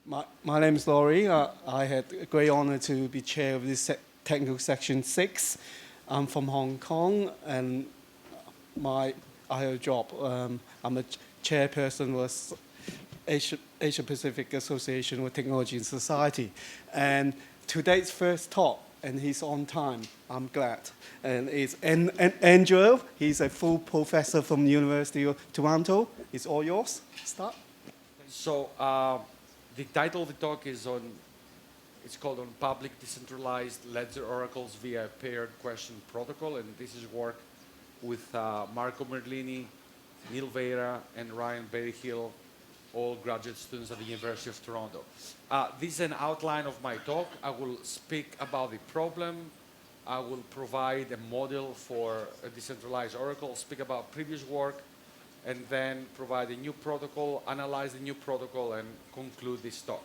My name is Laurie. I had a great honor to be chair of this technical section 6. I'm from Hong Kong, and I have a job. I'm a chairperson with Asia Pacific Association of Technology and Society. And today's first talk, and he's on time, I'm glad. And it's Andrew. He's a full professor from the University of Toronto. It's all yours. Start. So the title of the talk is it's called on public decentralized ledger oracles via a paired question protocol, and this is work with Marco Merlini, Neil Vera, and Ryan Berryhill, all graduate students at the University of Toronto. This is an outline of my talk. I will speak about the problem. I will provide a model for a decentralized oracle, speak about previous work, and then provide a new protocol, analyze the new protocol, and conclude this talk.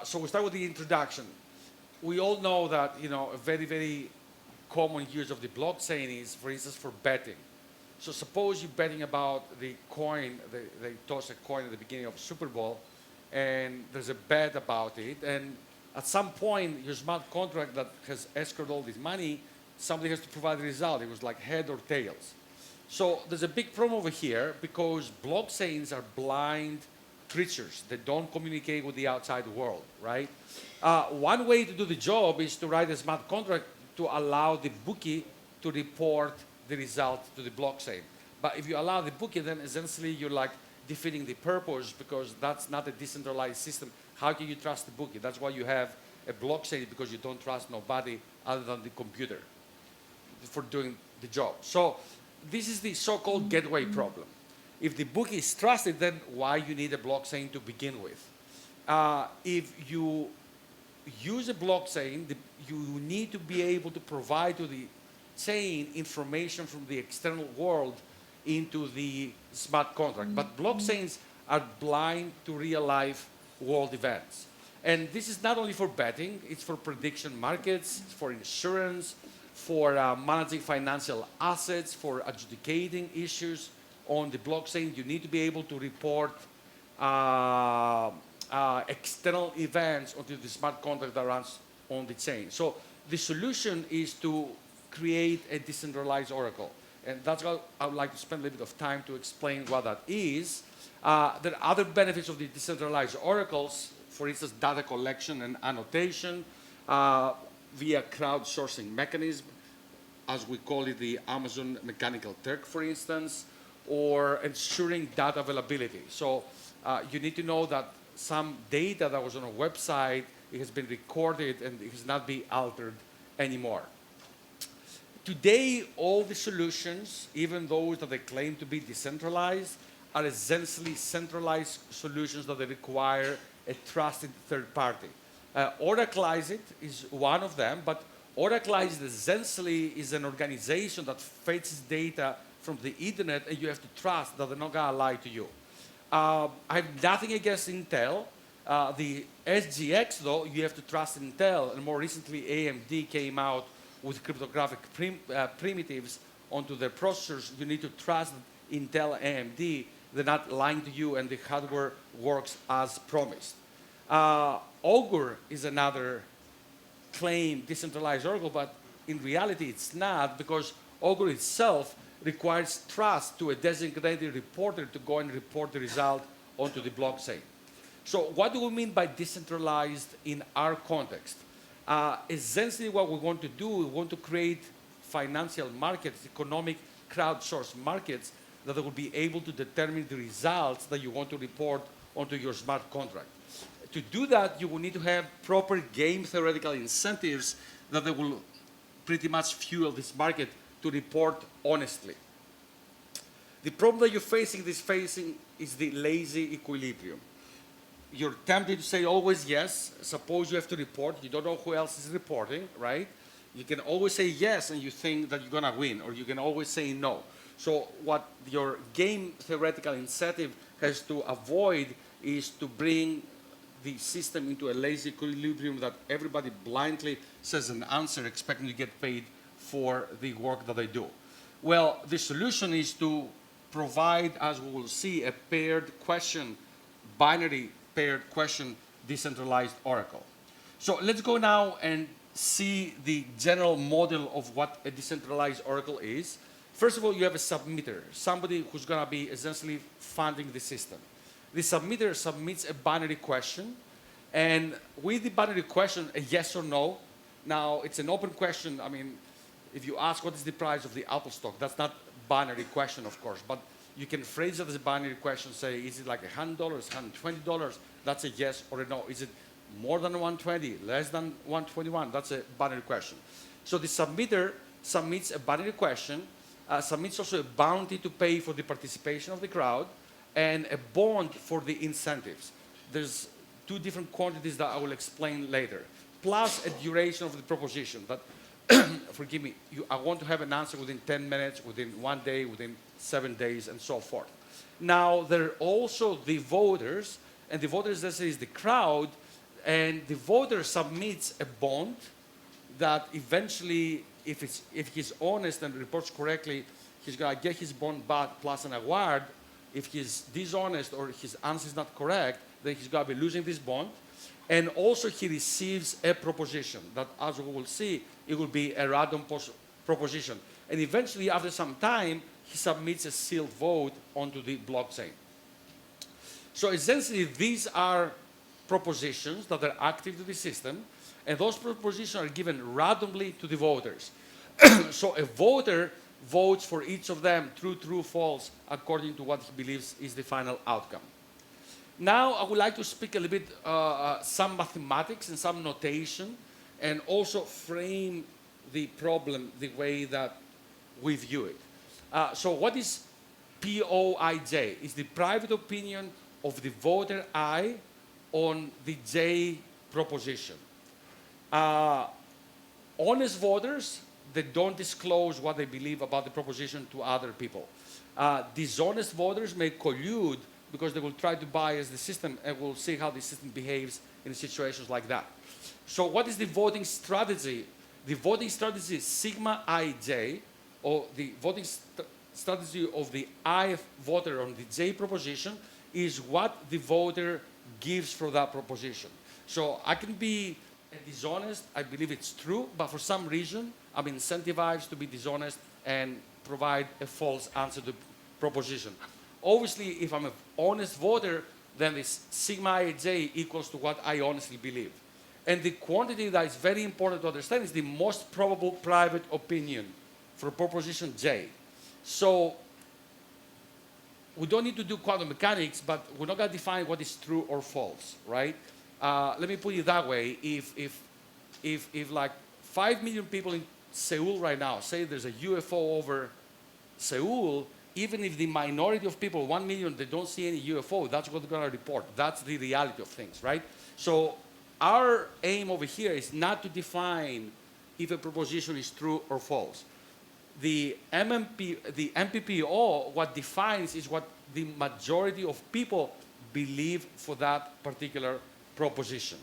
So we start with the introduction. We all know that, a very, very common use of the blockchain is, for instance, for betting. So suppose you're betting about the coin, they toss a coin at the beginning of a Super Bowl, and there's a bet about it, and at some point, your smart contract that has escrowed all this money, somebody has to provide the result. It was like head or tails. So there's a big problem over here because blockchains are blind creatures. They don't communicate with the outside world, right? One way to do the job is to write a smart contract to allow the bookie to report the result to the blockchain. But if you allow the bookie, then essentially you're like defeating the purpose because that's not a decentralized system. How can you trust the bookie? That's why you have a blockchain, because you don't trust nobody other than the computer for doing the job. So this is the so-called gateway problem. If the bookie is trusted, then why you need a blockchain to begin with? If you use a blockchain, you need to be able to provide to the chain information from the external world into the smart contract. But blockchains are blind to real-life world events. And this is not only for betting, it's for prediction markets, for insurance, for managing financial assets, for adjudicating issues on the blockchain. You need to be able to report external events onto the smart contract that runs on the chain. So the solution is to create a decentralized oracle. And that's what I would like to spend a little bit of time to explain what that is. There are other benefits of the decentralized oracles, for instance, data collection and annotation via crowdsourcing mechanism, as we call it the Amazon Mechanical Turk, for instance, or ensuring data availability. So you need to know that some data that was on a website, it has been recorded and it has not been altered anymore. Today, all the solutions, even those that they claim to be decentralized, are essentially centralized solutions that they require a trusted third party. Oracleized is one of them, but Oracleized essentially is an organization that fetches data from the internet, and you have to trust that they're not going to lie to you. I have nothing against Intel. The SGX, though, you have to trust Intel, and more recently AMD came out with cryptographic primitives onto their processors. You need to trust Intel AMD. They're not lying to you, and the hardware works as promised. Augur is another claim decentralized oracle, but in reality it's not, because Augur itself requires trust to a designated reporter to go and report the result onto the blockchain. So what do we mean by decentralized in our context? Essentially what we want to do, we want to create financial markets, economic crowdsourced markets that will be able to determine the results that you want to report onto your smart contract. To do that, you will need to have proper game theoretical incentives that they will pretty much fuel this market to report honestly. The problem that you're facing is the lazy equilibrium. You're tempted to say always yes. Suppose you have to report. You don't know who else is reporting, right? You can always say yes, and you think that you're going to win, or you can always say no. So what your game theoretical incentive has to avoid is to bring the system into a lazy equilibrium that everybody blindly says an answer expecting to get paid for the work that they do. Well, the solution is to provide, as we will see, a paired question binary paired question decentralized oracle. So let's go now and see the general model of what a decentralized oracle is. First of all, you have a submitter, somebody who's going to be essentially funding the system. The submitter submits a binary question, and with the binary question, a yes or no. Now, it's an open question. I mean, if you ask what is the price of the Apple stock, that's not binary question, of course, but you can phrase it as a binary question, say, is it like $100, $120? That's a yes or a no. Is it more than 120, less than 121? That's a binary question. So the submitter submits a binary question, submits also a bounty to pay for the participation of the crowd, and a bond for the incentives. There's two different quantities that I will explain later, plus a duration of the proposition that, forgive me, I want to have an answer within 10 minutes, within 1 day, within 7 days, and so forth. Now, there are also the voters, and the voters, let's say, is the crowd, and the voter submits a bond that eventually, if he's honest and reports correctly, he's going to get his bond back plus an award. If he's dishonest or his answer is not correct, then he's going to be losing this bond. And also he receives a proposition that, as we will see, it will be a random proposition. And eventually, after some time, he submits a sealed vote onto the blockchain. So essentially, these are propositions that are active to the system, and those propositions are given randomly to the voters. So a voter votes for each of them, true, false, according to what he believes is the final outcome. Now, I would like to speak a little bit some mathematics and some notation, and also frame the problem the way that we view it. So what is POIJ? It's the private opinion of the voter I on the J proposition. Honest voters, they don't disclose what they believe about the proposition to other people. Dishonest voters may collude because they will try to bias the system, and we'll see how the system behaves in situations like that. So what is the voting strategy? The voting strategy is sigma ij, or the voting strategy of the I voter on the J proposition is what the voter gives for that proposition. So I can be dishonest, I believe it's true, but for some reason I'm incentivized to be dishonest and provide a false answer to the proposition. Obviously, if I'm an honest voter, then this sigma ij equals to what I honestly believe. And the quantity that is very important to understand is the most probable private opinion for proposition J. So we don't need to do quantum mechanics, but we're not going to define what is true or false, right? Let me put it that way. If like 5 million people in Seoul right now say there's a UFO over Seoul, even if the minority of people, 1 million, they don't see any UFO, that's what they're going to report. That's the reality of things, right? So our aim over here is not to define if a proposition is true or false. The MPPO, what defines is what the majority of people believe for that particular proposition.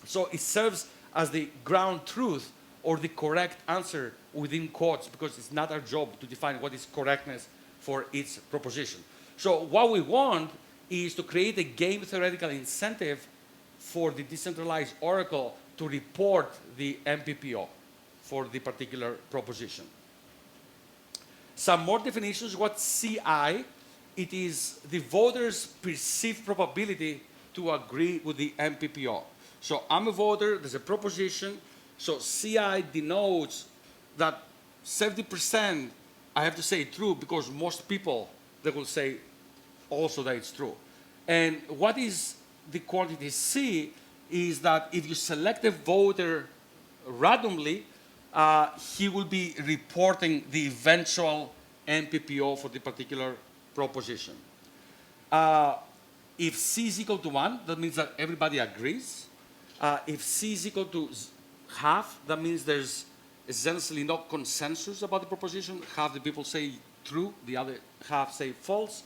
So it serves as the ground truth or the correct answer within quotes, because it's not our job to define what is correctness for each proposition. So what we want is to create a game theoretical incentive for the decentralized oracle to report the MPPO for the particular proposition. Some more definitions. What's CI? It is the voter's perceived probability to agree with the MPPO. So I'm a voter, there's a proposition, so CI denotes that 70% I have to say true, because most people, they will say also that it's true. And what is the quantity C is that if you select a voter randomly, he will be reporting the eventual MPPO for the particular proposition. If C is equal to 1, that means that everybody agrees. If C is equal to half, that means there's essentially no consensus about the proposition. Half the people say true, the other half say false.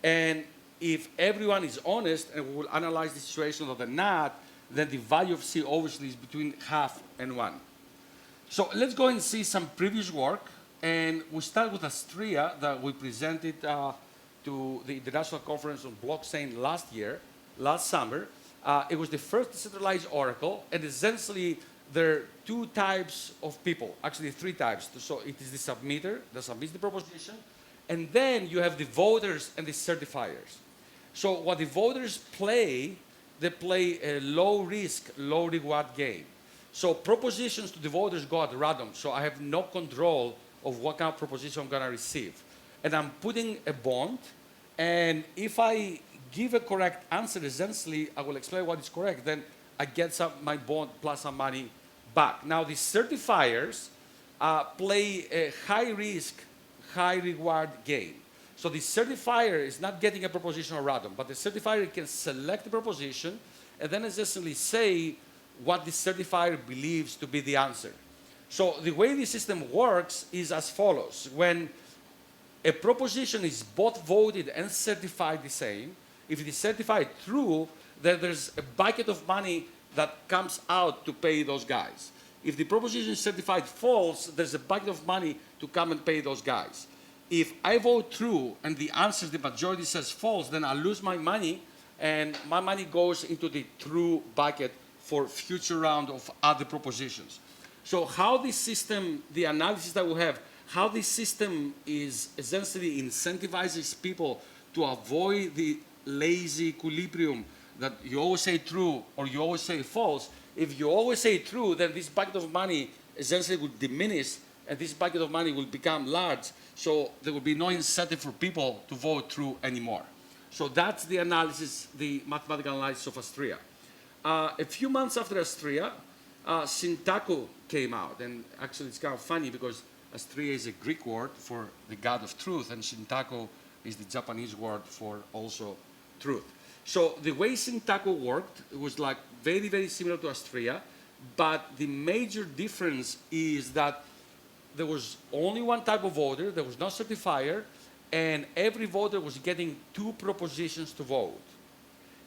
And if everyone is honest, and we will analyze the situation that they're not, then the value of C obviously is between half and 1. So let's go and see some previous work. And we start with Astria that we presented to the International Conference on Blockchain last year. last summer. It was the first decentralized oracle, and essentially there are two types of people, actually three types. So it is the submitter that submits the proposition, and then you have the voters and the certifiers. So what the voters play, they play a low risk, low reward game. So propositions to the voters go at random, so I have no control of what kind of proposition I'm going to receive. And I'm putting a bond, and if I give a correct answer, essentially, I will explain what is correct, then I get my bond plus some money back. Now, the certifiers play a high risk, high reward game. So the certifier is not getting a proposition at random, but the certifier can select the proposition and then essentially say what the certifier believes to be the answer. So the way the system works is as follows. When a proposition is both voted and certified the same, if it is certified true, then there's a bucket of money that comes out to pay those guys. If the proposition is certified false, there's a bucket of money to come and pay those guys. If I vote true and the answer, the majority says false, then I lose my money, and my money goes into the true bucket for future round of other propositions. So how this system, the analysis that we have, how this system is essentially incentivizes people to avoid the lazy equilibrium that you always say true or you always say false. If you always say true, then this bucket of money essentially will diminish, and this bucket of money will become large, so there will be no incentive for people to vote true anymore. So that's the analysis, the mathematical analysis of Astrea. A few months after Astrea, Syntaku came out, and actually it's kind of funny because Astrea is a Greek word for the god of truth, and Syntaku is the Japanese word for also truth. So the way Syntaku worked, it was like very, very similar to Astrea, but the major difference is that there was only one type of voter, there was no certifier, and every voter was getting two propositions to vote.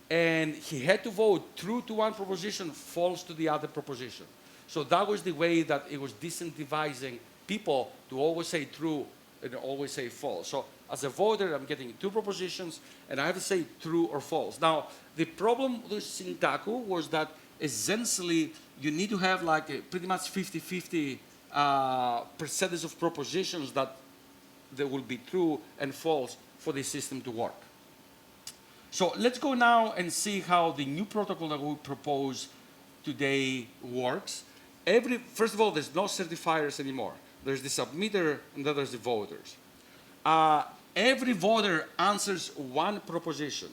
And he had to vote true to one proposition, false to the other proposition. So that was the way that it was disincentivizing people to always say true and always say false. So as a voter, I'm getting two propositions, and I have to say true or false. Now, the problem with Syntaku was that essentially you need to have like a pretty much 50-50 percentage of propositions that there will be true and false for the system to work. So let's go now and see how the new protocol that we propose today works. First of all, there's no certifiers anymore. There's the submitter, and then there's the voters. Every voter answers one proposition.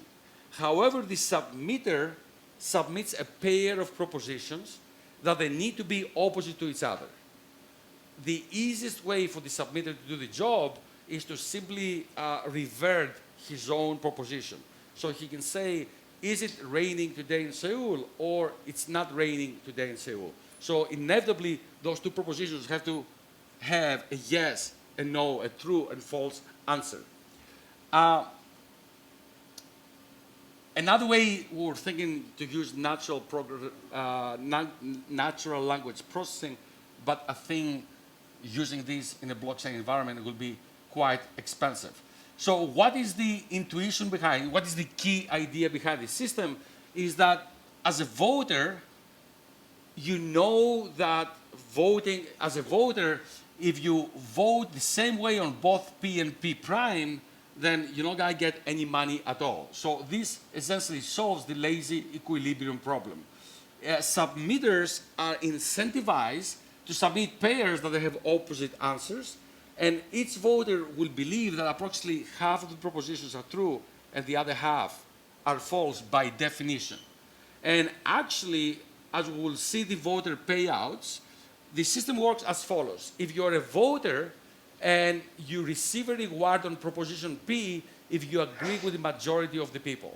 However, the submitter submits a pair of propositions that they need to be opposite to each other. The easiest way for the submitter to do the job is to simply revert his own proposition. So he can say, is it raining today in Seoul, or it's not raining today in Seoul? So inevitably, those two propositions have to have a yes and no, a true and false answer. Another way we're thinking to use natural language processing, but I think using this in a blockchain environment will be quite expensive. So what is the intuition behind, what is the key idea behind this system is that as a voter, you know that voting, as a voter, if you vote the same way on both P and P prime, then you're not going to get any money at all. So this essentially solves the lazy equilibrium problem. Submitters are incentivized to submit pairs that they have opposite answers, and each voter will believe that approximately half of the propositions are true and the other half are false by definition. And actually, as we will see the voter payouts, the system works as follows. If you're a voter and you receive a reward on proposition P if you agree with the majority of the people.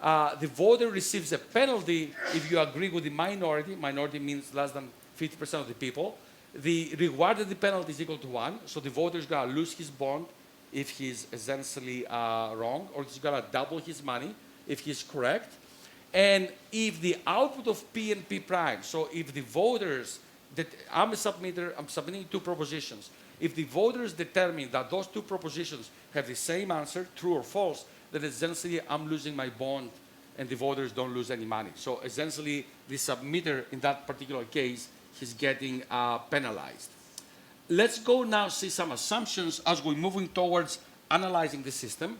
The voter receives a penalty if you agree with the minority. Minority means less than 50% of the people. The reward of the penalty is equal to 1, so the voter is going to lose his bond if he's essentially wrong, or he's going to double his money if he's correct. And if the output of P and P prime, so if the voters, that I'm a submitter, I'm submitting two propositions. If the voters determine that those two propositions have the same answer, true or false, then essentially I'm losing my bond and the voters don't lose any money. So essentially, the submitter in that particular case, he's getting penalized. Let's go now see some assumptions as we're moving towards analyzing the system.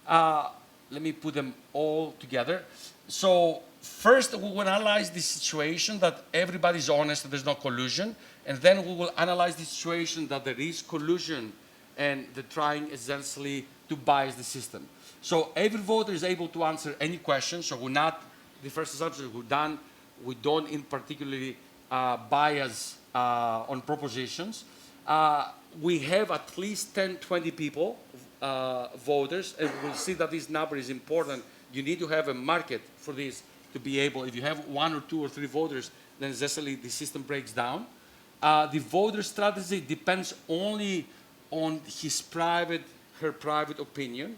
Let me put them all together. So first, we will analyze the situation that everybody's honest and there's no collusion. And then we will analyze the situation that there is collusion and they're trying essentially to bias the system. So every voter is able to answer any question. So we're not, the first assumption we don't in particularly bias on propositions. We have at least 10, 20 people, voters, and we'll see that this number is important. You need to have a market for this to be able, if you have 1 or 2 or 3 voters, then essentially the system breaks down. The voter strategy depends only on her private opinion.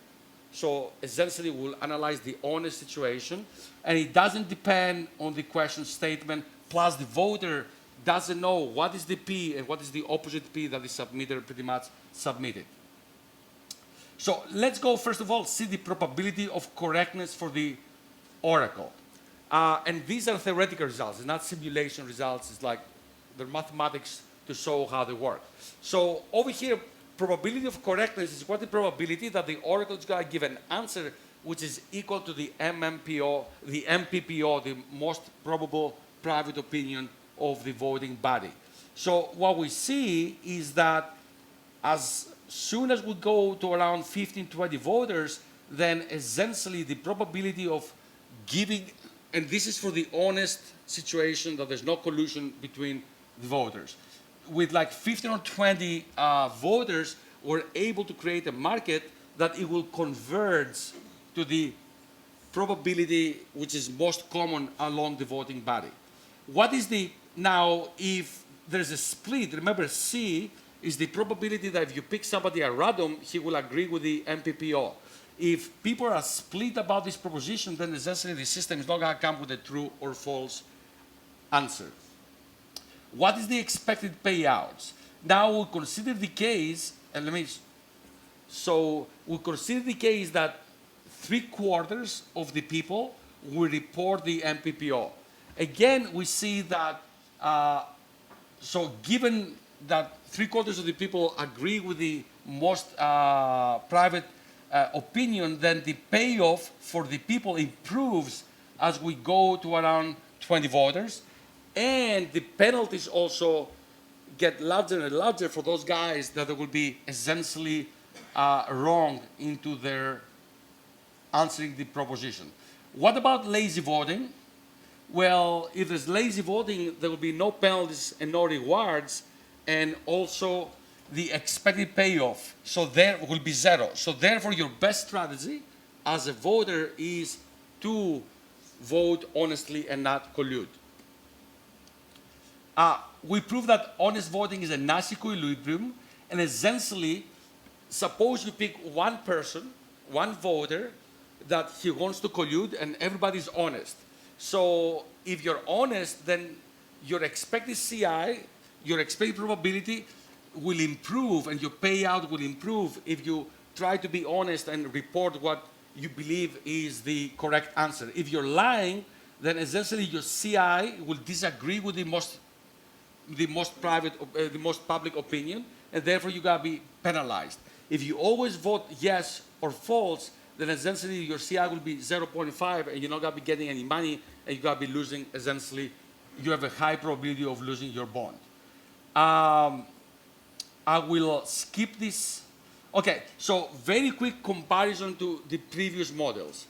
So essentially we'll analyze the honest situation, and it doesn't depend on the question statement, plus the voter doesn't know what is the P and what is the opposite P that the submitter pretty much submitted. So let's go first of all see the probability of correctness for the oracle. And these are theoretical results, it's not simulation results, it's like they're mathematics to show how they work. So over here, probability of correctness is what the probability that the oracle is going to give an answer which is equal to the MMPO, the MPPO, the most probable private opinion of the voting body. So what we see is that as soon as we go to around 15, 20 voters, then essentially the probability of giving, and this is for the honest situation that there's no collusion between the voters. With like 15 or 20 voters, we're able to create a market that it will converge to the probability which is most common along the voting body. What is the, now if there's a split, remember C is the probability that if you pick somebody at random, he will agree with the MPPO. If people are split about this proposition, then essentially the system is not going to come with a true or false answer. What is the expected payouts? Now we'll consider the case, and we'll consider the case that 3/4 of the people will report the MPPO. Again, we see that, so given that 3/4 of the people agree with the most private opinion, then the payoff for the people improves as we go to around 20 voters. And the penalties also get larger and larger for those guys that will be essentially wrong into their answering the proposition. What about lazy voting? Well, if there's lazy voting, there will be no penalties and no rewards, and also the expected payoff. So there will be 0. So therefore, your best strategy as a voter is to vote honestly and not collude. We prove that honest voting is a nice equilibrium, and essentially, suppose you pick one person, one voter, that he wants to collude, and everybody's honest. So if you're honest, then your expected CI, your expected probability will improve, and your payout will improve if you try to be honest and report what you believe is the correct answer. If you're lying, then essentially your CI will disagree with the most public opinion, and therefore you gotta be penalized. If you always vote yes or false, then essentially your CI will be 0.5, and you're not gonna be getting any money, and you gotta be losing, essentially, you have a high probability of losing your bond. I will skip this. Okay, so very quick comparison to the previous models.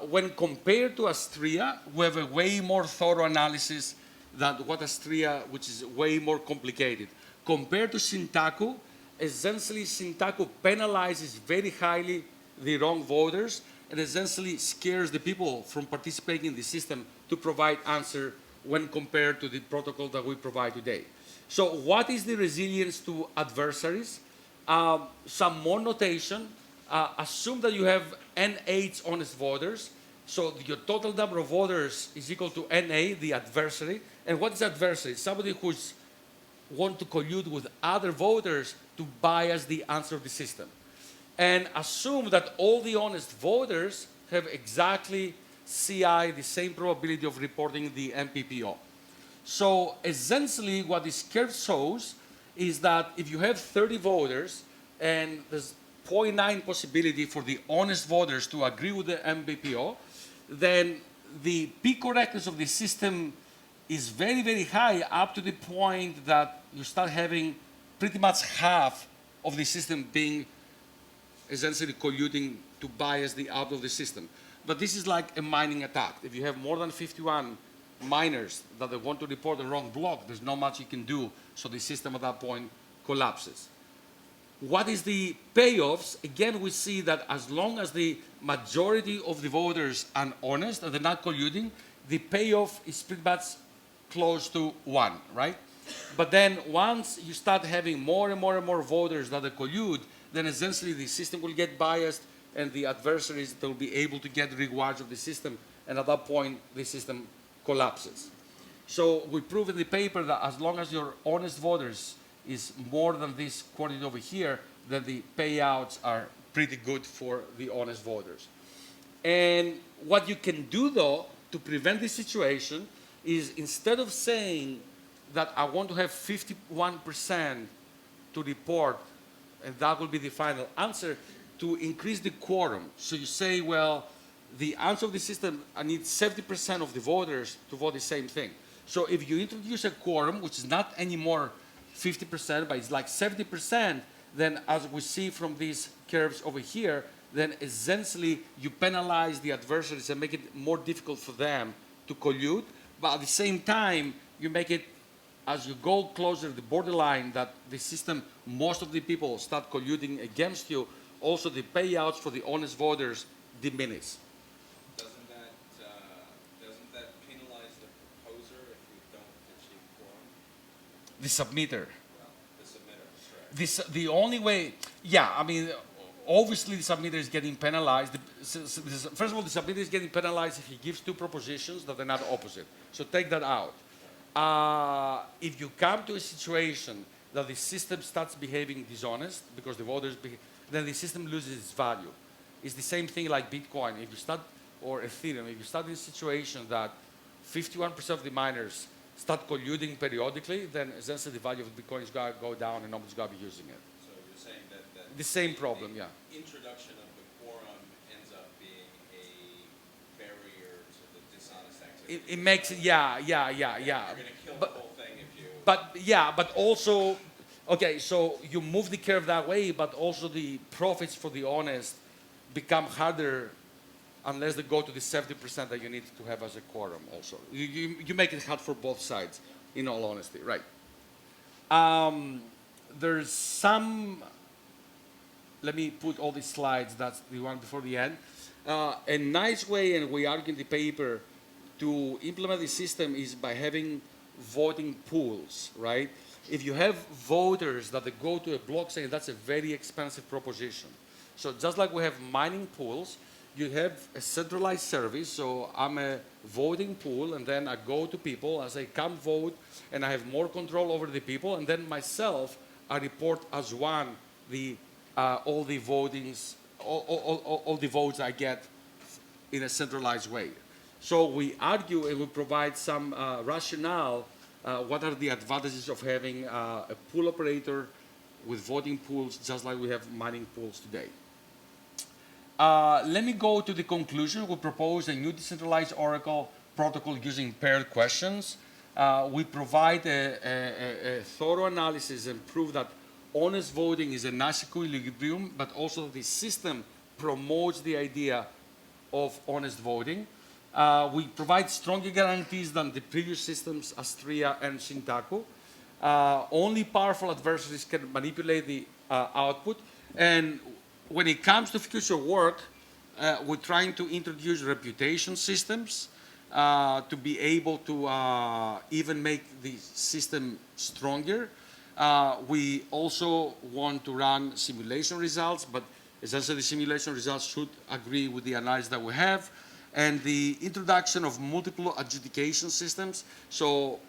When compared to Astrea, we have a way more thorough analysis than what Astrea, which is way more complicated. Compared to Syntaku, essentially Syntaku penalizes very highly the wrong voters and essentially scares the people from participating in the system to provide answer when compared to the protocol that we provide today. So what is the resilience to adversaries? Some more notation. Assume that you have N8 honest voters. So your total number of voters is equal to NA, the adversary. And what is adversary? Somebody who's want to collude with other voters to bias the answer of the system. And assume that all the honest voters have exactly CI the same probability of reporting the MPPO. So essentially what this curve shows is that if you have 30 voters and there's 0.9 possibility for the honest voters to agree with the MPPO, then the peak correctness of the system is very, very high, up to the point that you start having pretty much half of the system being essentially colluding to bias the output of the system. But this is like a mining attack. If you have more than 51 miners that they want to report the wrong block, there's not much you can do, so the system at that point collapses. What is the payoffs? Again, we see that as long as the majority of the voters are honest and they're not colluding, the payoff is pretty much close to 1, right? But then once you start having more and more and more voters that are collude, then essentially the system will get biased and the adversaries will be able to get rewards of the system, and at that point the system collapses. So we prove in the paper that as long as your honest voters is more than this quantity over here, then the payouts are pretty good for the honest voters. And what you can do though to prevent this situation is, instead of saying that I want to have 51% to report and that will be the final answer, to increase the quorum. So you say, well, the answer of the system, I need 70% of the voters to vote the same thing. So if you introduce a quorum, which is not anymore 50%, but it's like 70%, then as we see from these curves over here, then essentially you penalize the adversaries and make it more difficult for them to collude, but at the same time, you make it, as you go closer to the borderline that the system, most of the people start colluding against you, also the payouts for the honest voters diminish. Doesn't that penalize the proposer if you don't achieve quorum? The submitter. Well, the submitter, correct. The only way, yeah, I mean, obviously the submitter is getting penalized. First of all, the submitter is getting penalized if he gives two propositions that are not opposite. So take that out. If you come to a situation that the system starts behaving dishonest because the voters behave, then the system loses its value. It's the same thing like Bitcoin. If you start, or Ethereum, if you start in a situation that 51% of the miners start colluding periodically, then essentially the value of Bitcoin is going to go down and nobody's going to be using it. So you're saying that The same problem, yeah. introduction of the quorum ends up being a barrier to the dishonest activity. It makes it, yeah. You're going to kill But- the whole thing if you... But also, okay, so you move the curve that way, but also the profits for the honest become harder unless they go to the 70% that you need to have as a quorum also. You make it hard for both sides, in all honesty, right? There's some, let me put all these slides, that's the one before the end. A nice way, and we argue in the paper, to implement the system is by having voting pools, right? If you have voters that they go to a blockchain, that's a very expensive proposition. So just like we have mining pools, you have a centralized service. So I'm a voting pool, and then I go to people, I say, come vote, and I have more control over the people, and then myself, I report as one all the votings, all the votes I get in a centralized way. So we argue and we provide some rationale. What are the advantages of having a pool operator with voting pools, just like we have mining pools today? Let me go to the conclusion. We propose a new decentralized Oracle protocol using paired questions. We provide a thorough analysis and prove that honest voting is a nice equilibrium, but also the system promotes the idea of honest voting. We provide stronger guarantees than the previous systems, Astria and Shintaku. Only powerful adversaries can manipulate the output. And when it comes to future work, we're trying to introduce reputation systems to be able to even make the system stronger. We also want to run simulation results, but essentially the simulation results should agree with the analysis that we have. And the introduction of multiple adjudication systems. So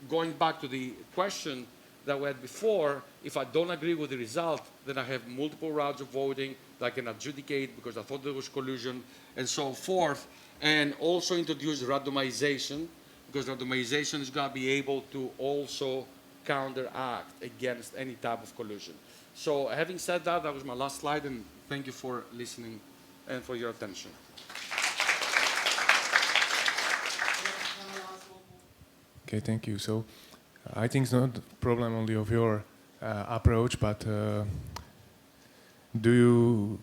going back to the question that we had before, if I don't agree with the result, then I have multiple rounds of voting that I can adjudicate because I thought there was collusion and so forth. And also introduce randomization, because randomization is going to be able to also counteract against any type of collusion. So having said that, that was my last slide, and thank you for listening and for your attention. Okay, thank you. So I think it's not a problem only of your approach, but do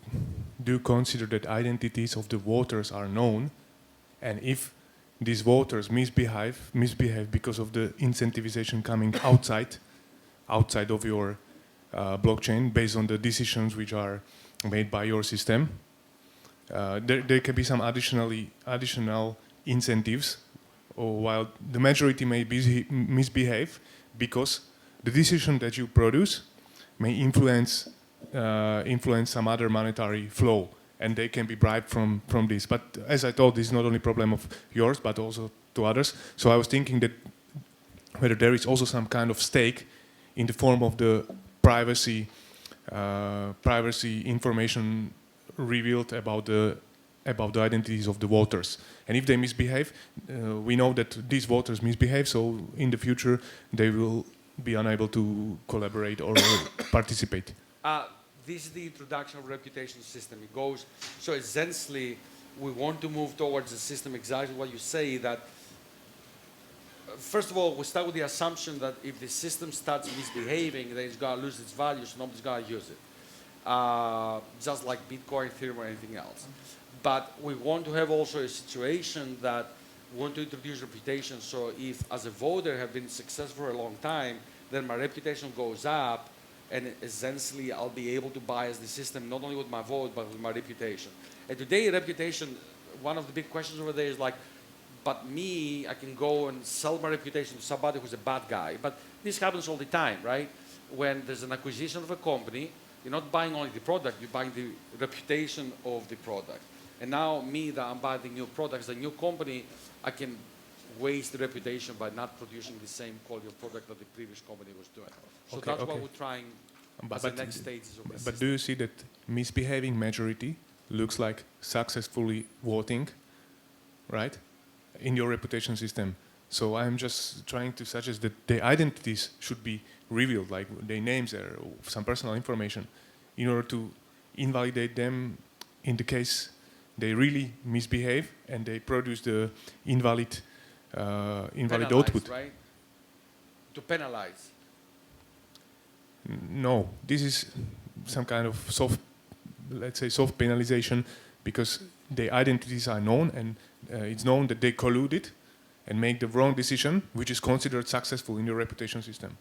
you consider that identities of the voters are known, and if these voters misbehave because of the incentivization coming outside of your blockchain based on the decisions which are made by your system, there can be some additional incentives, or while the majority may misbehave because the decision that you produce may influence some other monetary flow, and they can be bribed from this. But as I told, this is not only a problem of yours, but also to others. So I was thinking that whether there is also some kind of stake in the form of the privacy information revealed about the identities of the voters. And if they misbehave, we know that these voters misbehave, so in the future they will be unable to collaborate or participate. This is the introduction of reputation system. It goes, so essentially, we want to move towards a system exactly what you say, that first of all, we start with the assumption that if the system starts misbehaving, then it's going to lose its value, so nobody's going to use it. Just like Bitcoin, Ethereum, or anything else. But we want to have also a situation that we want to introduce reputation, so if as a voter have been successful for a long time, then my reputation goes up, and essentially I'll be able to bias the system not only with my vote, but with my reputation. And today, reputation, one of the big questions over there is like, but me, I can go and sell my reputation to somebody who's a bad guy. But this happens all the time, right? When there's an acquisition of a company, you're not buying only the product, you're buying the reputation of the product. And now me, that I'm buying the new products, the new company, I can waste the reputation by not producing the same quality of product that the previous company was doing. So Okay, that's okay. what we're trying as the next stages of this But do you see that misbehaving majority looks like successfully voting, right, in your reputation system? So I'm just trying to suggest that the identities should be revealed, like their names or some personal information, in order to invalidate them in the case they really misbehave and they produce the invalid output. Right? To penalize. No, this is some kind of soft, let's say soft penalization, because the identities are known, and it's known that they colluded and make the wrong decision, which is considered successful in your reputation system.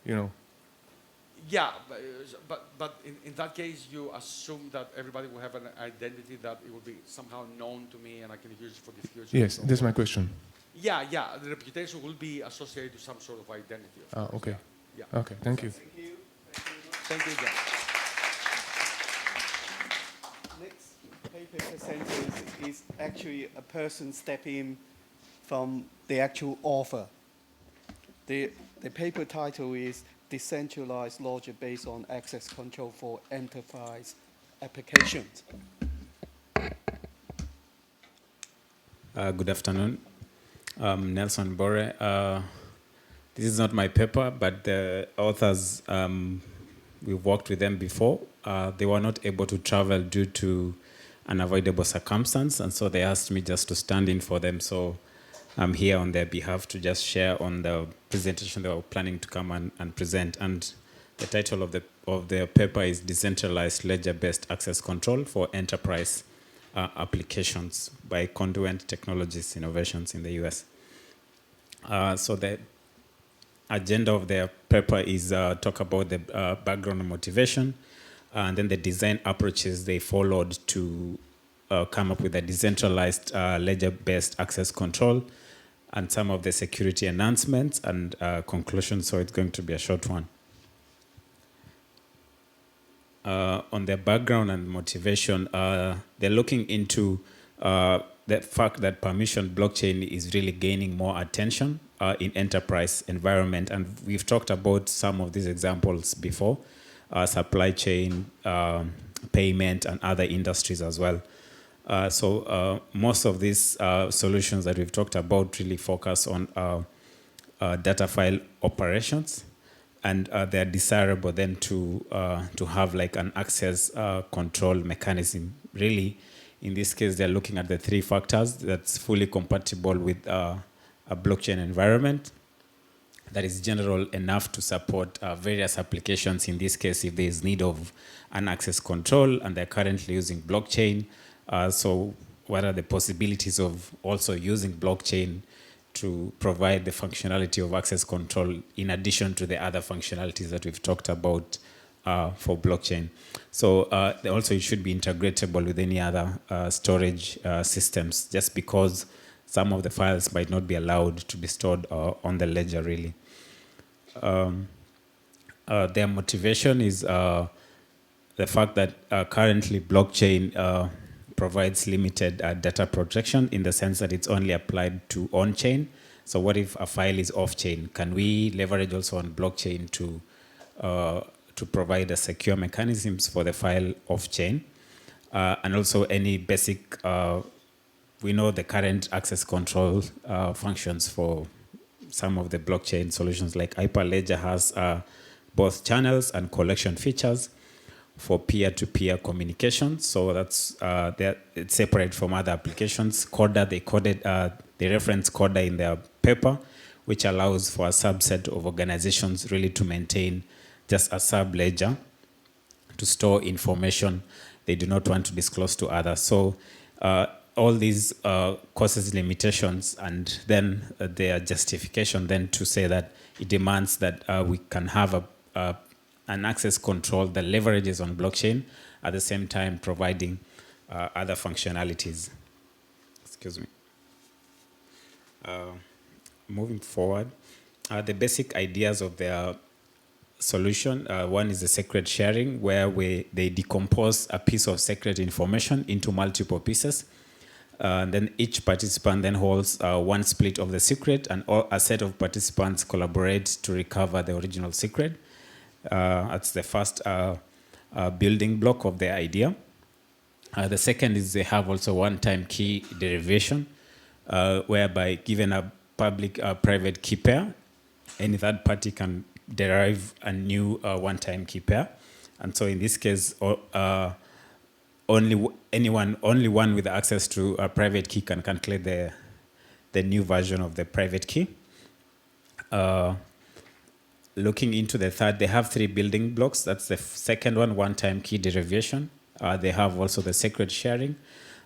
You know. Yeah, but in that case, you assume that everybody will have an identity that it will be somehow known to me and I can use it for the future. Yes, that's my question. Yeah, the reputation will be associated to some sort of identity. Of course. Okay. Yeah. Okay, thank you. Thank you. Thank you again. Next paper presented is actually a person stepping in from the actual author. The paper title is Decentralized Logic Based on Access Control for Enterprise Applications. Good afternoon. Nelson Bore. This is not my paper, but the authors, we've worked with them before. They were not able to travel due to unavoidable circumstance, and so they asked me just to stand in for them. So I'm here on their behalf to just share on the presentation they were planning to come and present. And the title of their paper is Decentralized Ledger-Based Access Control for Enterprise Applications by Conduent Technologies Innovations in the US. So the agenda of their paper is talk about the background and motivation, and then the design approaches they followed to come up with a decentralized ledger-based access control, and some of the security enhancements and conclusions, so it's going to be a short one. On their background and motivation, they're looking into the fact that permission blockchain is really gaining more attention in enterprise environment. And we've talked about some of these examples before, supply chain, payment, and other industries as well. Most of these solutions that we've talked about really focus on data file operations, and they're desirable then to have like an access control mechanism. Really, in this case, they're looking at the 3 factors that's fully compatible with a blockchain environment, that is general enough to support various applications. In this case, if there is need of an access control and they're currently using blockchain, so what are the possibilities of also using blockchain to provide the functionality of access control in addition to the other functionalities that we've talked about for blockchain. So also it should be integratable with any other storage systems, just because some of the files might not be allowed to be stored on the ledger really. Their motivation is the fact that currently blockchain provides limited data protection, in the sense that it's only applied to on-chain. So what if a file is off-chain? Can we leverage also on blockchain to provide a secure mechanisms for the file off-chain? And also any basic, we know the current access control functions for some of the blockchain solutions, like Hyperledger has both channels and collection features for peer-to-peer communication. So that's it's separate from other applications. Coda, they reference Coda in their paper, which allows for a subset of organizations really to maintain just a sub-ledger to store information they do not want to disclose to others. So all these causes limitations, and then their justification then to say that it demands that we can have an access control that leverages on blockchain, at the same time providing other functionalities. Excuse me. Moving forward, the basic ideas of their solution, one is the secret sharing, where they decompose a piece of secret information into multiple pieces. Then each participant then holds one split of the secret, and a set of participants collaborate to recover the original secret. That's the first building block of the idea. The second is they have also one-time key derivation, whereby given a public private key pair, any third party can derive a new one-time key pair. And so in this case, only one with access to a private key can calculate the new version of the private key. Looking into the third, they have 3 building blocks. That's the second one-time key derivation. They have also the secret sharing.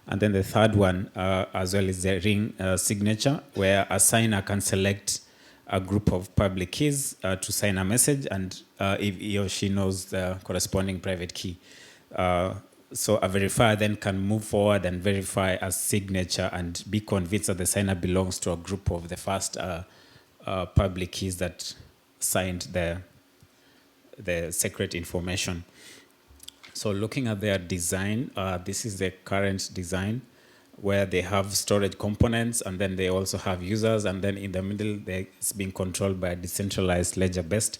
And then the third one as well is the ring signature, where a signer can select a group of public keys to sign a message, and if he or she knows the corresponding private key. So a verifier then can move forward and verify a signature and be convinced that the signer belongs to a group of the first public keys that signed the secret information. So looking at their design, this is the current design, where they have storage components, and then they also have users, and then in the middle it's being controlled by a decentralized ledger-based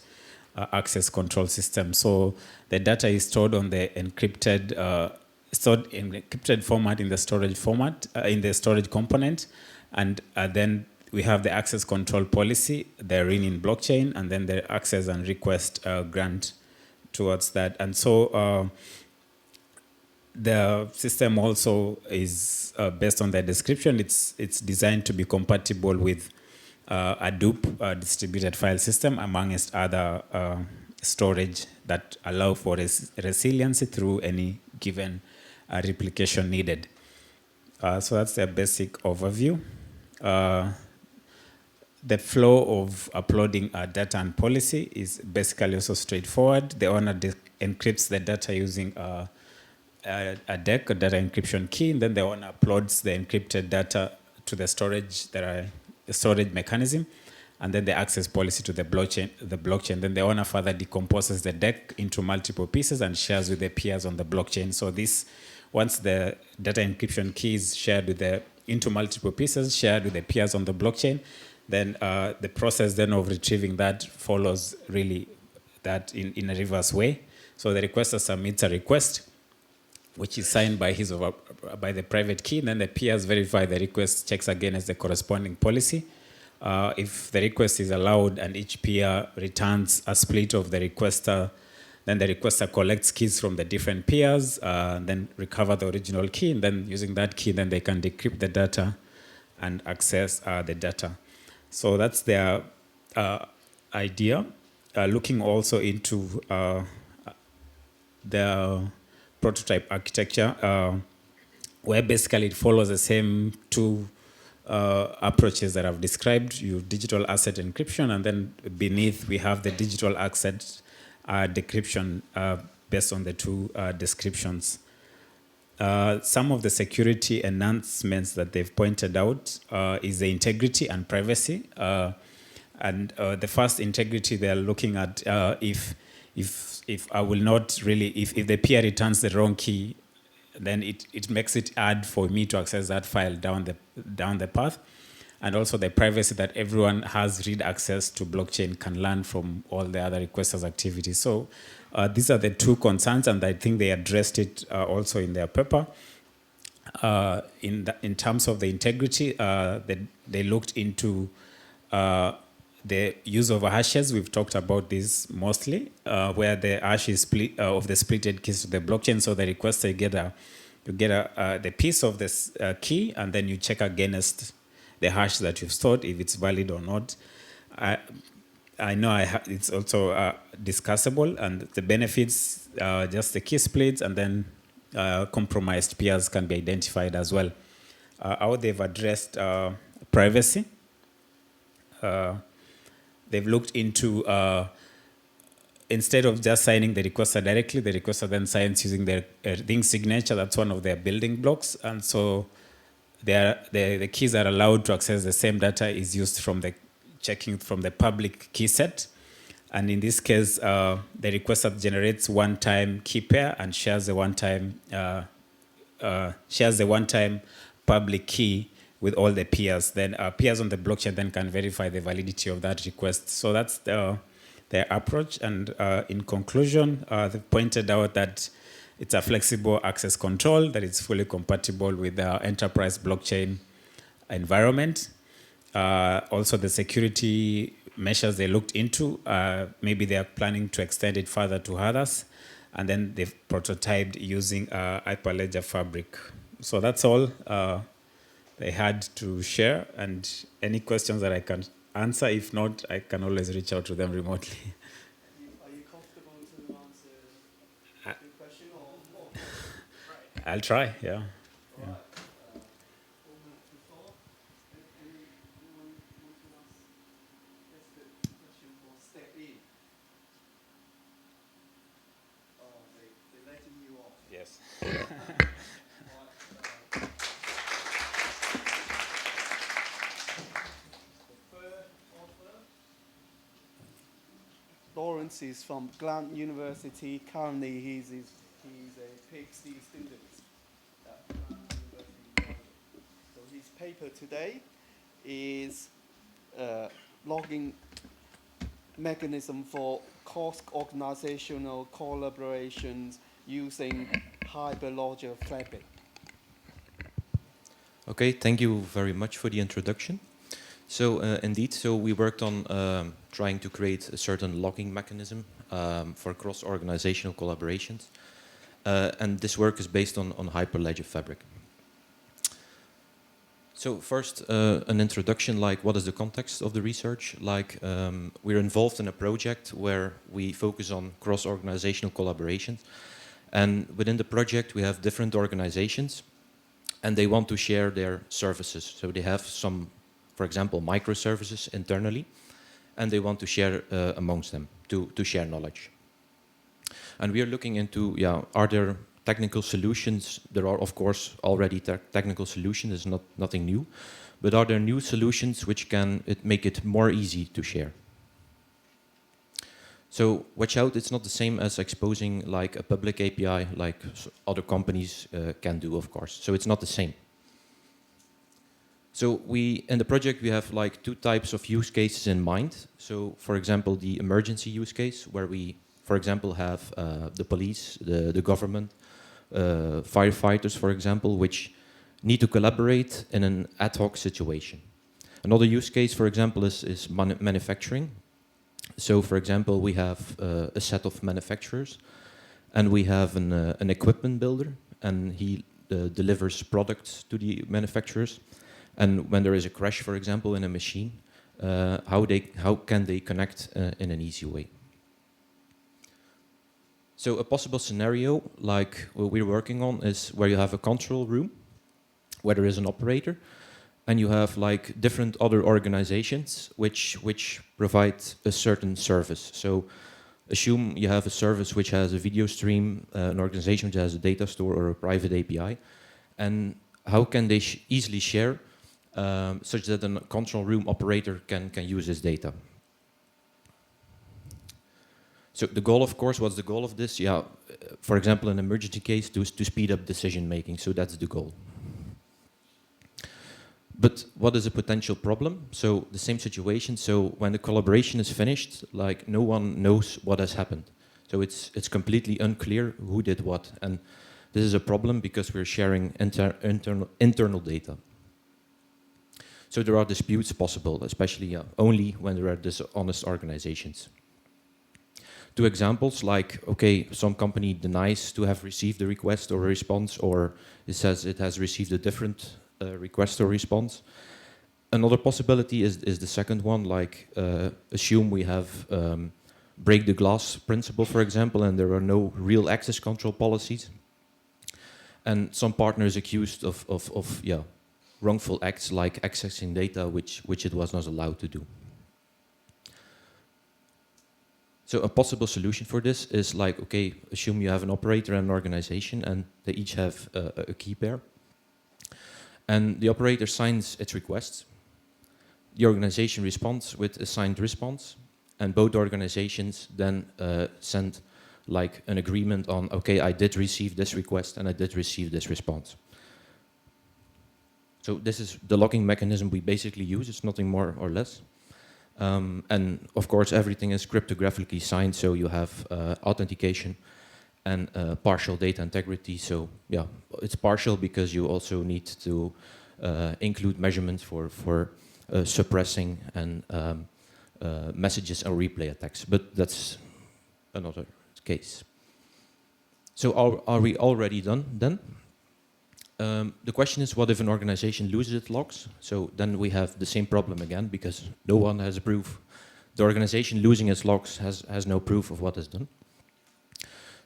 access control system. So the data is stored on the encrypted format in the storage format, in the storage component, and then we have the access control policy, they're in blockchain, and then the access and request grant towards that. And so the system also is based on the description. It's designed to be compatible with Hadoop distributed file system, amongst other storage that allow for resiliency through any given replication needed. So that's the basic overview. The flow of uploading data and policy is basically also straightforward. The owner encrypts the data using a DAcc, a data encryption key, and then the owner uploads the encrypted data to the storage mechanism, and then the access policy to the blockchain. Then the owner further decomposes the DAcc into multiple pieces and shares with the peers on the blockchain. So this, once the data encryption key is shared into multiple pieces, shared with the peers on the blockchain, then the process then of retrieving that follows really that in a reverse way. So the requester submits a request, which is signed by by the private key. And then the peers verify the request, checks against the corresponding policy. If the request is allowed and each peer returns a split of the requester, then the requester collects keys from the different peers, then recover the original key, and then using that key, then they can decrypt the data and access the data. So that's their idea. Looking also into the prototype architecture, where basically it follows the same two approaches that I've described. You digital asset encryption, and then beneath we have the digital asset decryption based on the two descriptions. Some of the security enhancements that they've pointed out is the integrity and privacy. And the first integrity they're looking at, if I will not really, if the peer returns the wrong key, then it makes it hard for me to access that file down the path. And also the privacy, that everyone has read access to blockchain, can learn from all the other requesters' activities. So these are the two concerns, and I think they addressed it also in their paper. In terms of the integrity, they looked into the use of hashes. We've talked about this mostly, where the hash is split of the splitted keys to the blockchain. So the requester, you get the piece of this key, and then you check against the hash that you've stored, if it's valid or not. I know it's also discussable, and the benefits, just the key splits, and then compromised peers can be identified as well. How they've addressed privacy, they've looked into, instead of just signing the requester directly, the requester then signs using their ring signature. That's one of their building blocks. And so the keys are allowed to access the same data is used from the checking from the public key set. And in this case, the requester generates one-time key pair and shares the one-time public key with all the peers. Then peers on the blockchain then can verify the validity of that request. So that's their approach. And in conclusion, they pointed out that it's a flexible access control, that it's fully compatible with the enterprise blockchain environment. Also, the security measures they looked into, maybe they are planning to extend it further to others. And then they've prototyped using Hyperledger Fabric. So that's all they had to share. And any questions that I can answer, if not, I can always reach out to them remotely. Are you comfortable to answer the question? Or? I'll try, yeah. Yeah. Yes. Lawrence is from Grant University. Currently, he's a PhD student at Grant University. So his paper today is logging mechanism for cross-organizational collaborations using Hyperledger Fabric. Okay, thank you very much for the introduction. So indeed, we worked on trying to create a certain logging mechanism for cross-organizational collaborations. And this work is based on Hyperledger Fabric. So first, an introduction, like what is the context of the research? Like we're involved in a project where we focus on cross-organizational collaborations. And within the project, we have different organizations, and they want to share their services. So they have some, for example, microservices internally, and they want to share amongst them to share knowledge. And we are looking into, are there technical solutions? There are, of course, already technical solutions. It's nothing new, but are there new solutions which can make it more easy to share? So watch out, it's not the same as exposing like a public API like other companies can do, of course. So it's not the same. So in the project, we have like two types of use cases in mind. So for example, the emergency use case, where we, for example, have the police, the government, firefighters, for example, which need to collaborate in an ad hoc situation. Another use case, for example, is manufacturing. So, for example, we have a set of manufacturers, and we have an equipment builder, and he delivers products to the manufacturers. And when there is a crash, for example, in a machine, how can they connect in an easy way? So a possible scenario, like what we're working on, is where you have a control room, where there is an operator, and you have like different other organizations which provide a certain service. So assume you have a service which has a video stream, an organization which has a data store or a private API, and how can they easily share such that a control room operator can use this data? So the goal, of course, what's the goal of this? Yeah, for example, an emergency case to speed up decision making. So that's the goal. But what is a potential problem? So the same situation. So when the collaboration is finished, like no one knows what has happened. So it's completely unclear who did what, and this is a problem because we're sharing internal data. So there are disputes possible, especially only when there are dishonest organizations. Two examples, like, okay, some company denies to have received a request or a response, or it says it has received a different request or response. Another possibility is the second one, like assume we have break the glass principle, for example, and there are no real access control policies. And some partner is accused of wrongful acts like accessing data which it was not allowed to do. So a possible solution for this is like, okay, assume you have an operator and an organization and they each have a key pair. And the operator signs its requests. The organization responds with a signed response, and both organizations then send like an agreement on, okay, I did receive this request and I did receive this response. So this is the logging mechanism we basically use. It's nothing more or less. And of course, everything is cryptographically signed, so you have authentication and partial data integrity. So yeah, it's partial because you also need to include measurements for suppressing and messages and replay attacks. But that's another case. So are we already done then? The question is, what if an organization loses its logs? So then we have the same problem again, because no one has proof. The organization losing its logs has no proof of what is done.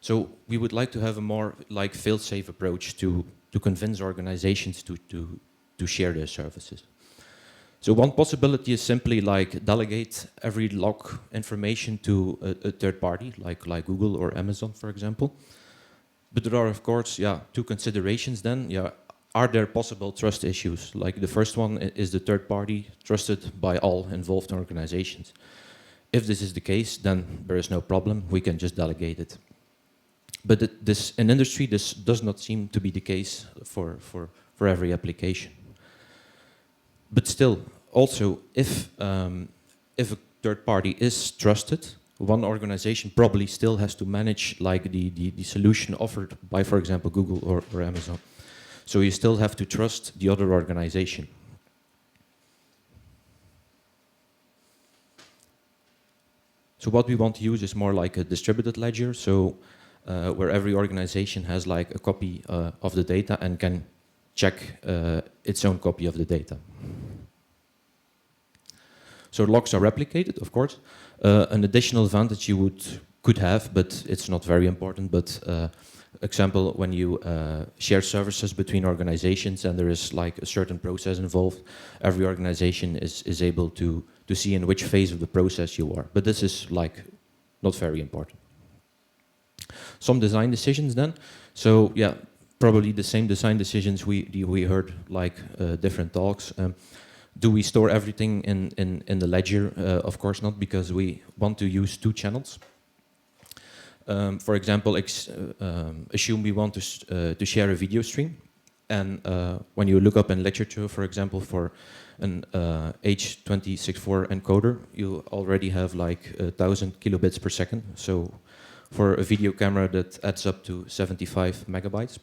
So we would like to have a more like fail-safe approach to convince organizations to share their services. So one possibility is simply like delegate every log information to a third party, like Google or Amazon, for example. But there are, of course, two considerations then. Are there possible trust issues? Like the first one is the third party trusted by all involved organizations. If this is the case, then there is no problem. We can just delegate it. But in industry, this does not seem to be the case for every application. But still, also, if a third party is trusted, one organization probably still has to manage like the solution offered by, for example, Google or Amazon. So you still have to trust the other organization. So what we want to use is more like a distributed ledger, so where every organization has like a copy of the data and can check its own copy of the data. So logs are replicated, of course. An additional advantage you could have, but it's not very important, but example, when you share services between organizations and there is like a certain process involved, every organization is able to see in which phase of the process you are. But this is like not very important. Some design decisions then. So yeah, probably the same design decisions we heard like different talks. Do we store everything in the ledger? Of course not, because we want to use two channels. For example, assume we want to share a video stream, and when you look up in literature, for example, for an H.264 encoder, you already have like 1,000 kilobits per second. So For a video camera, that adds up to 75 megabytes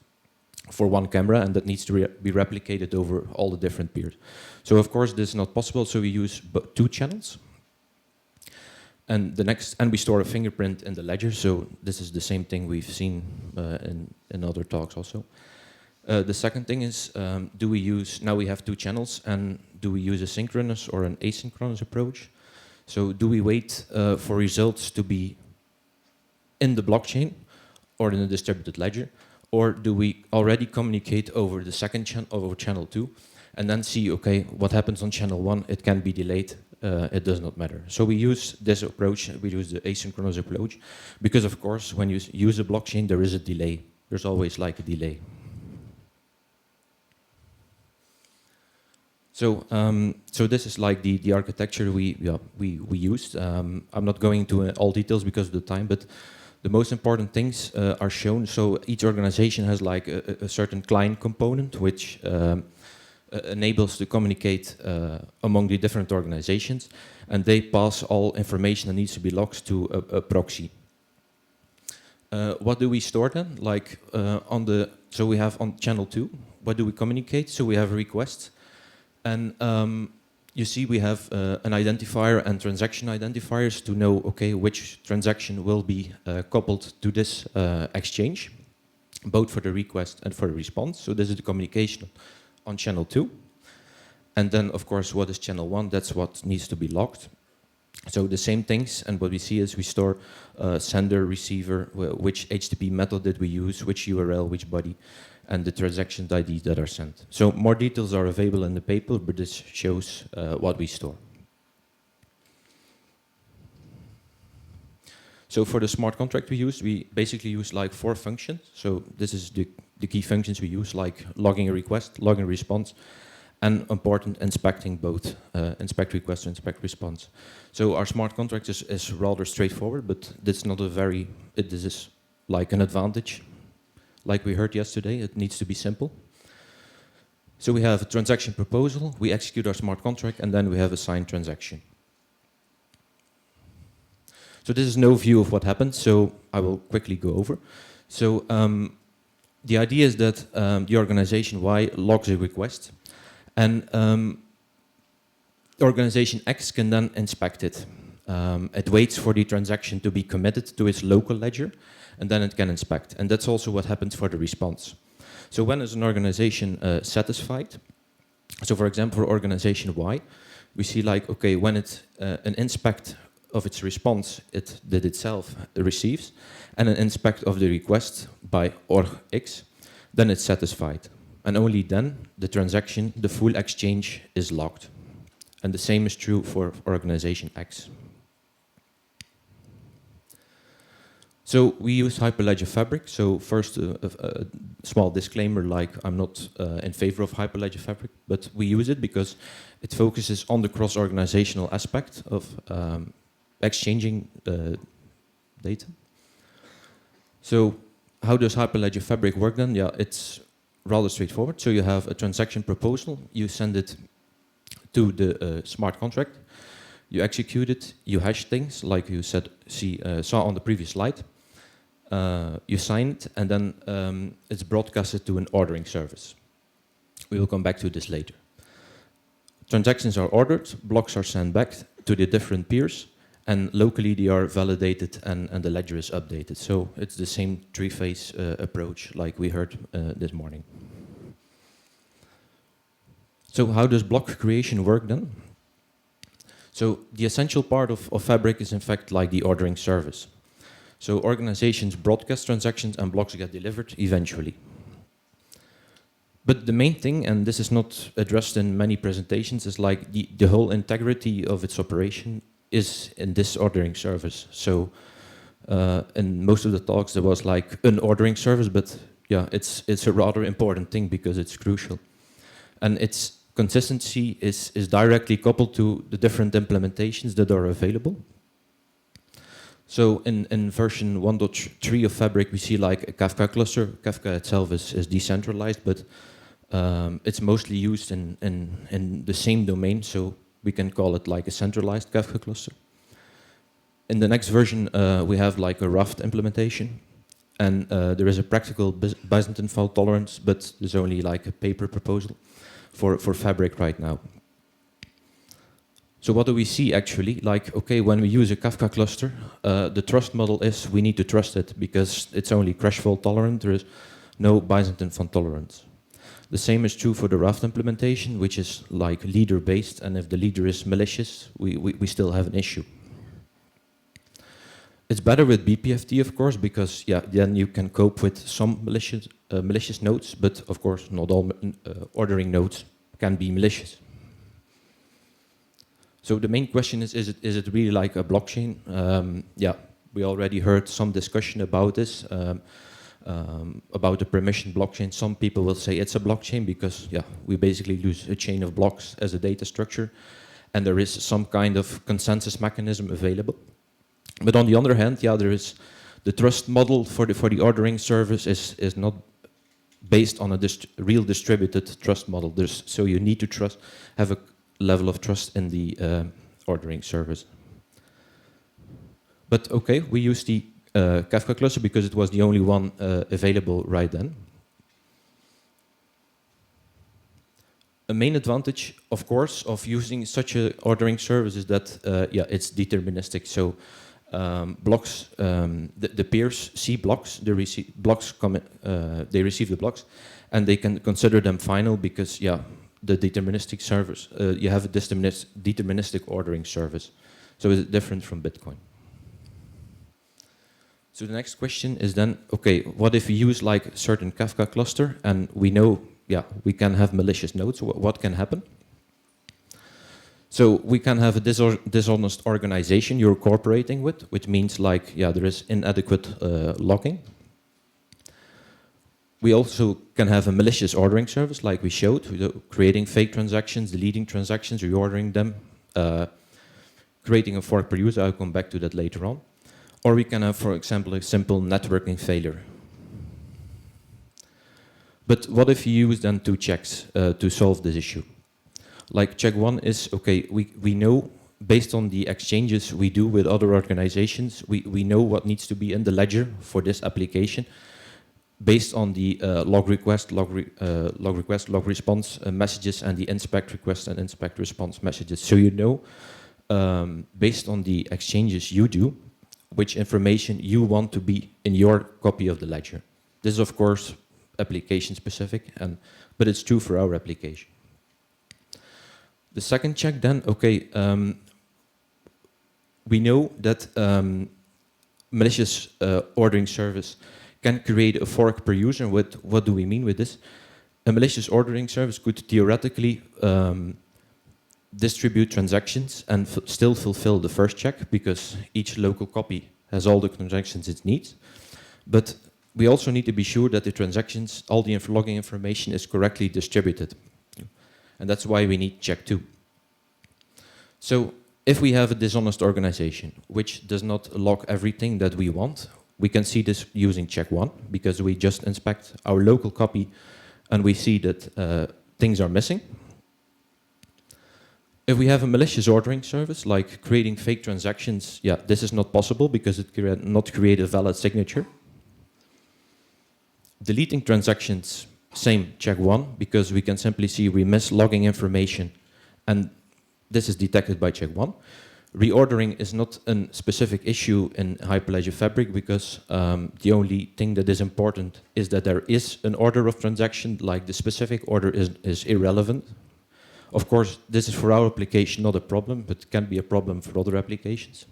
for one camera, and that needs to be replicated over all the different peers. So of course this is not possible, so we use 2 channels. And we store a fingerprint in the ledger, so this is the same thing we've seen in other talks also. The second thing is, now we have 2 channels, and do we use a synchronous or an asynchronous approach? So do we wait for results to be in the blockchain or in a distributed ledger? Or do we already communicate over the second channel, over channel 2, and then see, okay, what happens on channel 1, it can be delayed, it does not matter. So we use this approach, we use the asynchronous approach, because of course, when you use a blockchain, there is a delay. There's always like a delay. So, so this is like the architecture we used. I'm not going into all details because of the time, but the most important things are shown. So each organization has like a certain client component, which enables to communicate among the different organizations, and they pass all information that needs to be logged to a proxy. What do we store then? Like so we have on channel 2, what do we communicate? So we have a request, and you see we have an identifier and transaction identifiers to know, okay, which transaction will be coupled to this exchange, both for the request and for the response. So this is the communication on channel 2. And then, of course, what is channel 1? That's what needs to be logged. So the same things, and what we see is we store sender, receiver, which HTTP method did we use, which URL, which body, and the transaction IDs that are sent. So more details are available in the paper, but this shows what we store. So for the smart contract we basically use like 4 functions. So this is the key functions we use, like logging a request, logging a response, and important inspecting both, inspect request and inspect response. So our smart contract is rather straightforward, but that's not a very, this is like an advantage. Like we heard yesterday, it needs to be simple. So we have a transaction proposal, we execute our smart contract, and then we have a signed transaction. So this is no view of what happens, so I will quickly go over. So the idea is that the organization Y logs a request, and organization X can then inspect it. It waits for the transaction to be committed to its local ledger, and then it can inspect. And that's also what happens for the response. So when is an organization satisfied? So for example, for organization Y, we see like, okay, when it an inspect of its response it did itself receives, and an inspect of the request by org X, then it's satisfied. And only then the transaction, the full exchange is logged. And the same is true for organization X. So we use Hyperledger Fabric. So first, a small disclaimer, like I'm not in favor of Hyperledger Fabric, but we use it because it focuses on the cross-organizational aspect of exchanging data. So how does Hyperledger Fabric work then? Yeah, it's rather straightforward. So you have a transaction proposal, you send it to the smart contract, you execute it, you hash things like you saw on the previous slide. You sign it, and then it's broadcasted to an ordering service. We will come back to this later. Transactions are ordered, blocks are sent back to the different peers, and locally they are validated and the ledger is updated. So it's the same 3-phase approach like we heard this morning. So how does block creation work then? So the essential part of Fabric is in fact like the ordering service. So organizations broadcast transactions and blocks get delivered eventually. But the main thing, and this is not addressed in many presentations, is like the whole integrity of its operation is in this ordering service. So in most of the talks there was like an ordering service, but yeah, it's a rather important thing because it's crucial. And its consistency is directly coupled to the different implementations that are available. So in version 1.3 of Fabric, we see like a Kafka cluster. Kafka itself is decentralized, but it's mostly used in the same domain, so we can call it like a centralized Kafka cluster. In the next version, we have like a Raft implementation. And there is a practical Byzantine fault tolerance, but there's only like a paper proposal for Fabric right now. So what do we see actually? Like, okay, when we use a Kafka cluster, the trust model is we need to trust it because it's only crash fault tolerant. There is no Byzantine fault tolerance. The same is true for the Raft implementation, which is like leader-based, and if the leader is malicious, we still have an issue. It's better with BPFT, of course, because yeah, then you can cope with some malicious nodes, but of course not all ordering nodes can be malicious. So the main question is it really like a blockchain? Yeah, we already heard some discussion about this, about the permission blockchain. Some people will say it's a blockchain because yeah, we basically use a chain of blocks as a data structure, and there is some kind of consensus mechanism available. But on the other hand, yeah, there is the trust model for the ordering service is not based on a real distributed trust model. So you need to have a level of trust in the ordering service. But okay, we use the Kafka cluster because it was the only one available right then. A main advantage, of course, of using such an ordering service is that yeah, it's deterministic. So blocks, the peers see blocks, they receive the blocks, and they can consider them final because yeah, the deterministic service, you have a deterministic ordering service. So it's different from Bitcoin. So the next question is then, okay, what if we use like a certain Kafka cluster and we know, yeah, we can have malicious nodes, what can happen? So we can have a dishonest organization you're cooperating with, which means like, yeah, there is inadequate logging. We also can have a malicious ordering service, like we showed, creating fake transactions, deleting transactions, reordering them, creating a fork per user. I'll come back to that later on. Or we can have, for example, a simple networking failure. But what if you use then two checks to solve this issue? Like check one is, okay, we know based on the exchanges we do with other organizations, we know what needs to be in the ledger for this application based on the log request, log response messages and the inspect request and inspect response messages. So you know, based on the exchanges you do, which information you want to be in your copy of the ledger. This is of course application specific, but it's true for our application. The second check then, okay, we know that malicious ordering service can create a fork per user. What do we mean with this? A malicious ordering service could theoretically distribute transactions and still fulfill the first check because each local copy has all the transactions it needs. But we also need to be sure that the transactions, all the logging information is correctly distributed. And that's why we need check 2. So if we have a dishonest organization which does not log everything that we want, we can see this using check 1 because we just inspect our local copy and we see that things are missing. If we have a malicious ordering service like creating fake transactions, yeah, this is not possible because it cannot create a valid signature. Deleting transactions, same, check 1, because we can simply see we miss logging information and this is detected by check 1. Reordering is not a specific issue in Hyperledger Fabric because the only thing that is important is that there is an order of transaction, like the specific order is irrelevant. Of course, this is for our application not a problem, but can be a problem for other applications.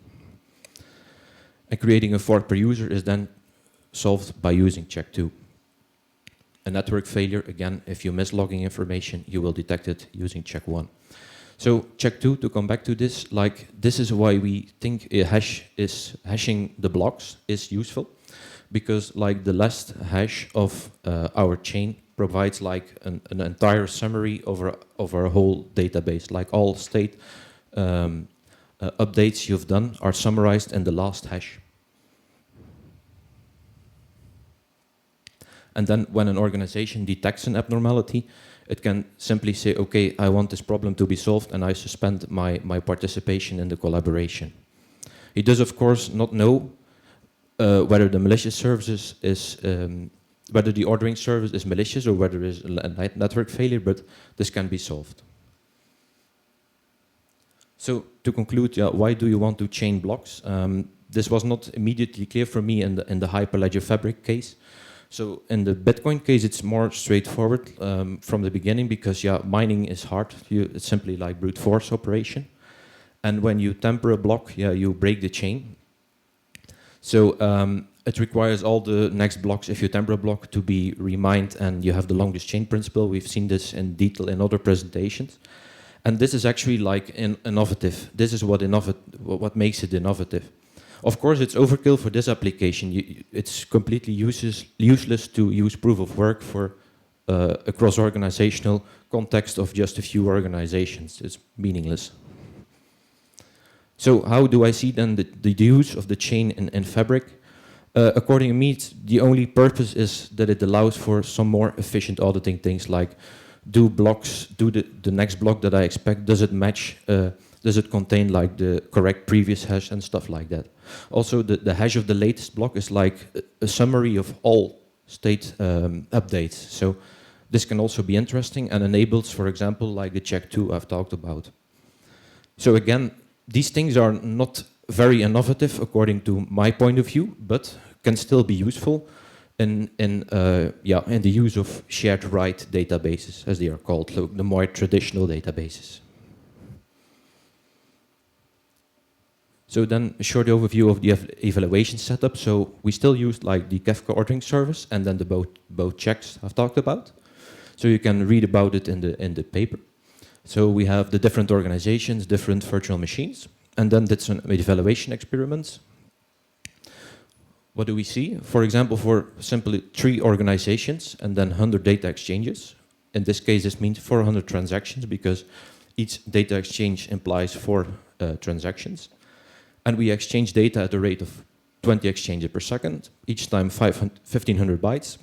And creating a fork per user is then solved by using check 2. A network failure, again, if you miss logging information, you will detect it using check 1. So check 2, to come back to this, like this is why we think a hashing the blocks is useful, because like the last hash of our chain provides like an entire summary of our whole database, like all state updates you've done are summarized in the last hash. And then when an organization detects an abnormality, it can simply say, okay, I want this problem to be solved and I suspend my participation in the collaboration. He does, of course, not know whether the malicious service is whether the ordering service is malicious or whether there is a network failure, but this can be solved. So to conclude, why do you want to chain blocks? This was not immediately clear for me in the Hyperledger Fabric case. So in the Bitcoin case, it's more straightforward from the beginning because mining is hard. It's simply like brute force operation. And when you temper a block, you break the chain. So it requires all the next blocks, if you temper a block, to be remined, and you have the longest chain principle. We've seen this in detail in other presentations. And this is actually like innovative. This is what makes it innovative. Of course, it's overkill for this application. It's completely useless to use proof of work for a cross-organizational context of just a few organizations. It's meaningless. So how do I see then the use of the chain in Fabric? According to me, the only purpose is that it allows for some more efficient auditing things like do the next block that I expect, does it match, does it contain like the correct previous hash and stuff like that. Also, the hash of the latest block is like a summary of all state updates. So this can also be interesting and enables, for example, like the check 2 I've talked about. So again, these things are not very innovative according to my point of view, but can still be useful in the use of shared write databases, as they are called, the more traditional databases. So then a short overview of the evaluation setup. So we still use like the Kafka ordering service and then the both checks I've talked about. So you can read about it in the paper. So we have the different organizations, different virtual machines, and then did some evaluation experiments. What do we see? For example, for simply 3 organizations and then 100 data exchanges. In this case, this means 400 transactions because each data exchange implies 4 transactions. And we exchange data at the rate of 20 exchanges per second, each time 1500 bytes.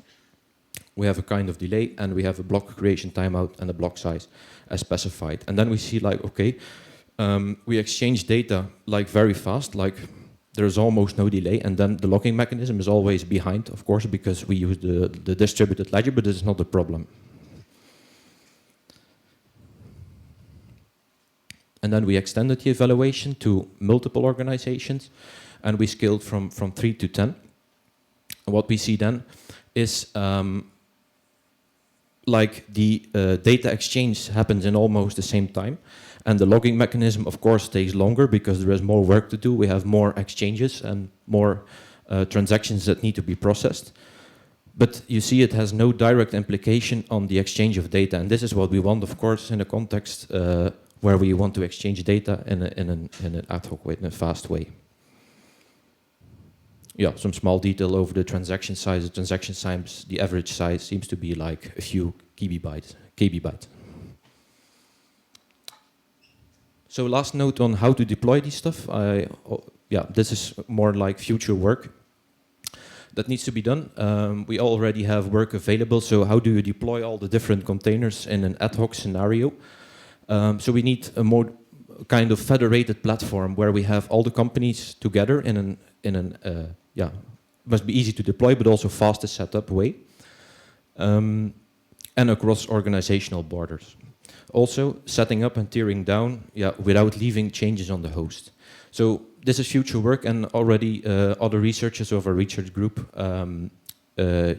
We have a kind of delay, and we have a block creation timeout and a block size as specified. And then we see like, okay, we exchange data like very fast, like there's almost no delay, and then the locking mechanism is always behind, of course, because we use the distributed ledger, but this is not a problem. And then we extended the evaluation to multiple organizations, and we scaled from 3 to 10. And what we see then is like the data exchange happens in almost the same time, and the logging mechanism, of course, takes longer because there is more work to do. We have more exchanges and more transactions that need to be processed. But you see it has no direct implication on the exchange of data, and this is what we want, of course, in a context where we want to exchange data in an ad hoc way, in a fast way. Yeah, some small detail over the transaction size. The transaction size, the average size seems to be like a few KB bytes. So last note on how to deploy this stuff. This is more like future work that needs to be done. We already have work available, so how do you deploy all the different containers in an ad hoc scenario? So we need a more kind of federated platform where we have all the companies together in an must be easy to deploy, but also fast to set up way, and across organizational borders. Also, setting up and tearing down, without leaving changes on the host. So this is future work, and already other researchers of our research group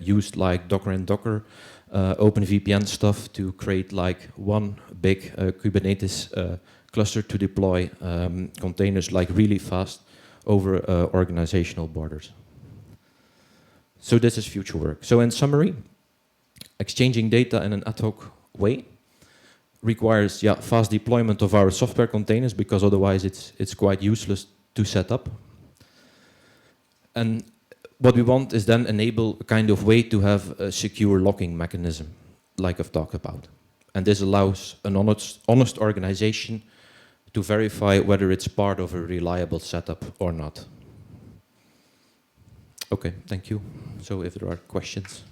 used like Docker and Docker, OpenVPN stuff to create like one big Kubernetes cluster to deploy containers like really fast over organizational borders. So this is future work. So in summary, exchanging data in an ad hoc way requires fast deployment of our software containers, because otherwise it's quite useless to set up. And what we want is then enable a kind of way to have a secure locking mechanism, like I've talked about. And this allows an honest organization to verify whether it's part of a reliable setup or not. Okay, thank you. So if there are questions.